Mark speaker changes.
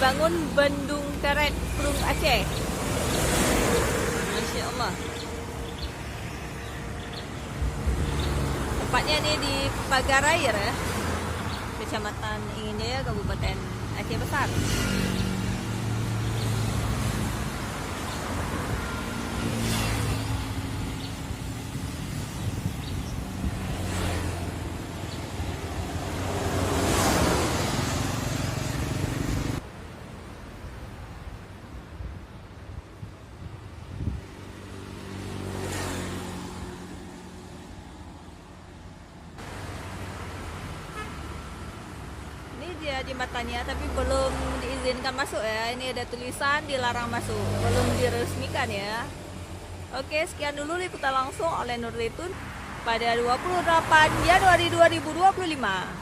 Speaker 1: dibangun Bendung Karet Krung Aceh. Masya Allah. Tempatnya ini di Pagarair ya, Kecamatan Ingin Jaya, Kabupaten Aceh Besar. Ini dia jembatannya, tapi belum diizinkan masuk ya. Ini ada tulisan dilarang masuk, belum diresmikan ya. Oke, sekian dulu liputan langsung oleh Nur Zaitun pada 28 Januari 2025.